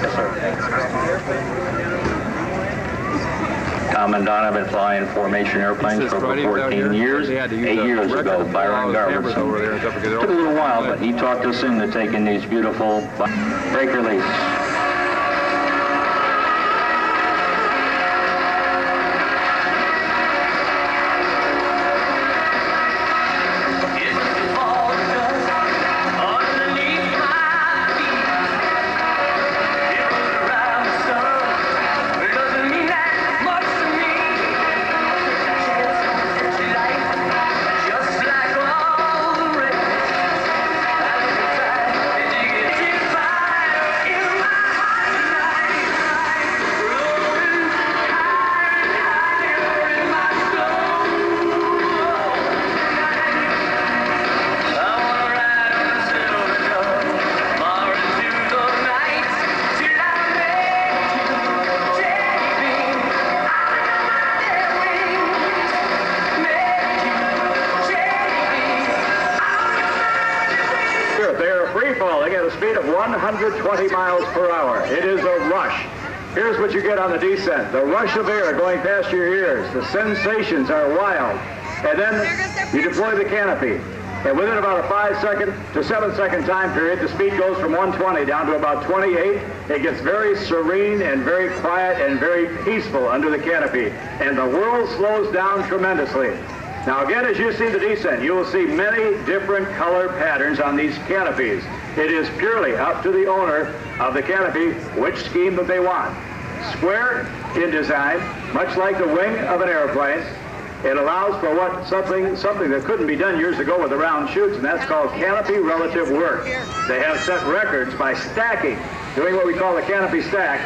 Yes, sir. Tom and Don have been flying formation airplanes for over 14 years. 8 years ago, Byron Garber. Took a little while, but he talked us into taking these beautiful brake release. Falling at a speed of 120 miles per hour. It is a rush. Here's what you get on the descent. The rush of air going past your ears. The sensations are wild. And then you deploy the canopy. And within about a 5-second to 7-second time period, the speed goes from 120 down to about 28. It gets very serene and very quiet and very peaceful under the canopy. And the world slows down tremendously. Now again, as you see the descent, you will see many different color patterns on these canopies. It is purely up to the owner of the canopy which scheme that they want. Square in design, much like the wing of an airplane. It allows for something that couldn't be done years ago with the round chutes, and that's called canopy relative work. They have set records by stacking, doing what we call the canopy stack.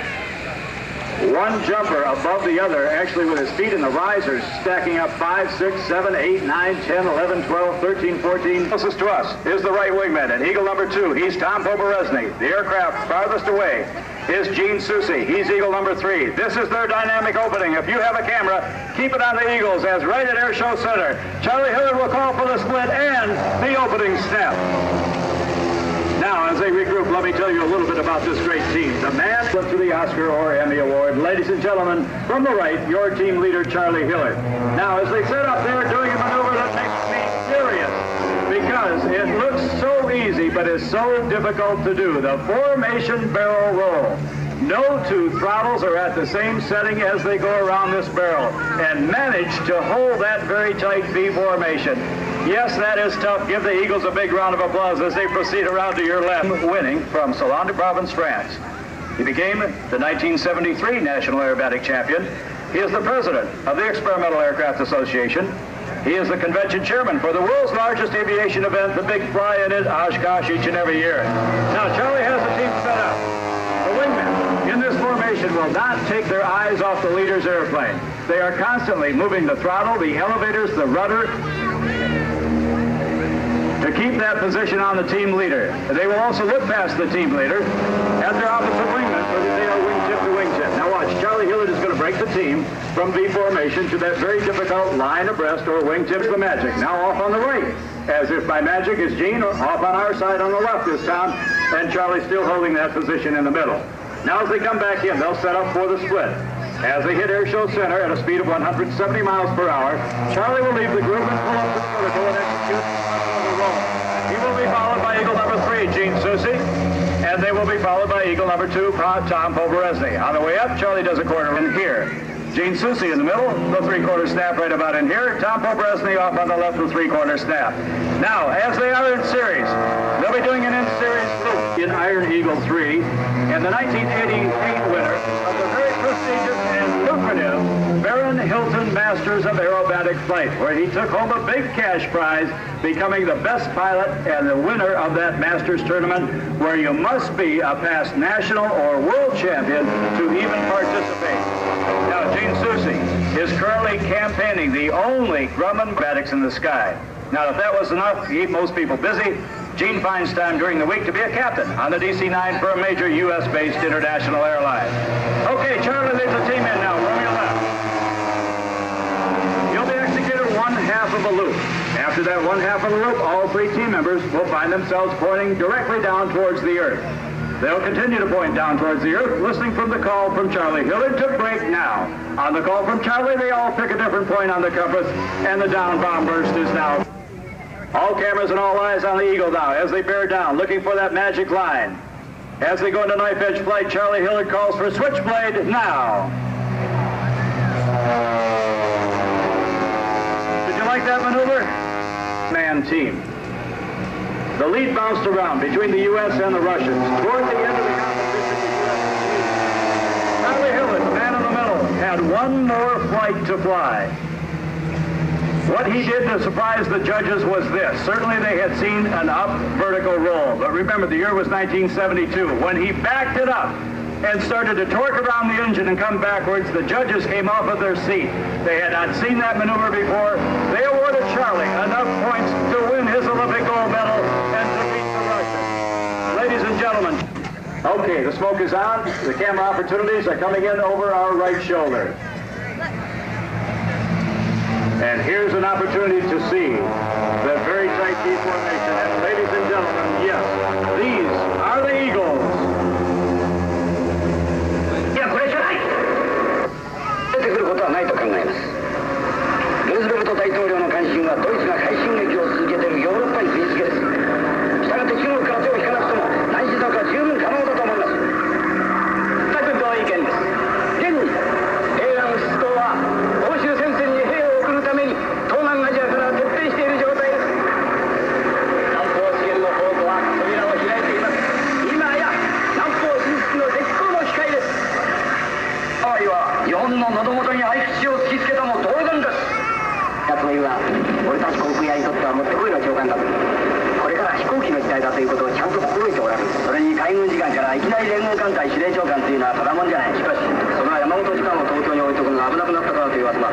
One jumper above the other, actually with his feet in the risers, stacking up 5, 6, 7, 8, 9, 10, 11, 12, 13, 14. Closest to us is the right wingman, and Eagle number 2. He's Tom Poborezny. The aircraft farthest away is Gene Soucy. He's Eagle number 3. This is their dynamic opening. If you have a camera, keep it on the Eagles, as right at Airshow Center, Charlie Hillard will call for the split and the opening snap. Now, as they regroup, let me tell you a little bit about this great team. The man to the Oscar or Emmy Award. Ladies and gentlemen, from the right, your team leader, Charlie Hillard. Now, as they sit up there doing a maneuver that makes me serious, because it looks so easy, but is so difficult to do. The formation barrel roll. No two throttles are at the same setting as they go around this barrel, and manage to hold that very tight V formation. Yes, that is tough. Give the Eagles a big round of applause as they proceed around to your left. Winning from Salon de Provence, France. He became the 1973 National Aerobatic Champion. He is the president of the Experimental Aircraft Association. He is the convention chairman for the world's largest aviation event, the Big Fly in Oshkosh, each and every year. Now, Charlie has the team set up. The wingmen in this formation will not take their eyes off the leader's airplane. They are constantly moving the throttle, the elevators, the rudder, to keep that position on the team leader. They will also look past the team leader at their opposite wingman so that they are wingtip to wingtip. Now watch, Charlie Hillard is going to break the team from V formation to that very difficult line abreast or wingtip the magic. Now off on the right, as if by magic, is Gene, or off on our side on the left this time, and Charlie still holding that position in the middle. Now as they come back in, they'll set up for the split. As they hit Airshow Center at a speed of 170 miles per hour, Charlie will leave the group and pull up the vertical and execute the roll. He will be followed by Eagle number 3, Gene Soucy, and they will be followed by Eagle number 2, Tom Poborezny. On the way up, Charlie does a quarter in here. Gene Soucy in the middle, the 3/4 snap right about in here. Tom Poborezny off on the left, the 3/4 snap. Now, as they are in series, they'll be doing an in-series loop in Iron Eagle 3, and the 1988 winner of the very prestigious and lucrative Baron Hilton Masters of Aerobatic Flight, where he took home a big cash prize, becoming the best pilot and the winner of that Masters tournament, where you must be a past national or world champion to even participate. Now, Gene Soucy is currently campaigning the only Grumman aerobatics in the sky. Now, if that was enough to keep most people busy, Gene finds time during the week to be a captain on the DC-9 for a major U.S.-based international airline. Okay, Charlie leads the team in now from your left. You'll be executed one half of a loop. After that one half of the loop, all 3 team members will find themselves pointing directly down towards the earth. They'll continue to point down towards the earth, listening from the call from Charlie Hillard to break now. On the call from Charlie, they all pick a different point on the compass, and the down bomb burst is now. All cameras and all eyes on the Eagle now as they bear down, looking for that magic line. As they go into knife edge flight, Charlie Hillard calls for switchblade now. Did you like that maneuver? Man team. The lead bounced around between the U.S. and the Russians. Toward the end of the competition, Charlie Hillard, the man in the middle, had one more flight to fly. What he did to surprise the judges was this. Certainly they had seen an up vertical roll, but remember the year was 1972. When he backed it up and started to torque around the engine and come backwards, the judges came off of their seat. They had not seen that maneuver before. They awarded Charlie enough points to win his Olympic gold medal and to beat the Russians. Ladies and gentlemen, okay, the smoke is on. The camera opportunities are coming in over our right shoulder. And here's an opportunity to see the very tight D formation. And ladies and gentlemen, yes, these are the Eagles. Yeah, これじゃない。出てくることはないと考えます。ルーズベルト大統領の関心はドイツが快進撃を続けているヨーロッパに釘付けです。したがって中国から手を引かなくとも内地増加は十分可能だと思います。全く同意見です。現に平安出動は欧州戦線に兵を送るために東南アジアから徹底している状態です。南方資源の宝庫は扉を開いています。今や南方進出の絶好の機会です。ハワイは日本の喉元に合気を突きつけたも同然です。やつも言うが、俺たち航空屋にとってはもってこいの長官だと。これから飛行機の時代だということをちゃんと心得ておられる。それに海軍次官からいきなり連合艦隊司令長官というのはただもんじゃない。しかしその山本次官を東京に置いておくのが危なくなったからという噂だ。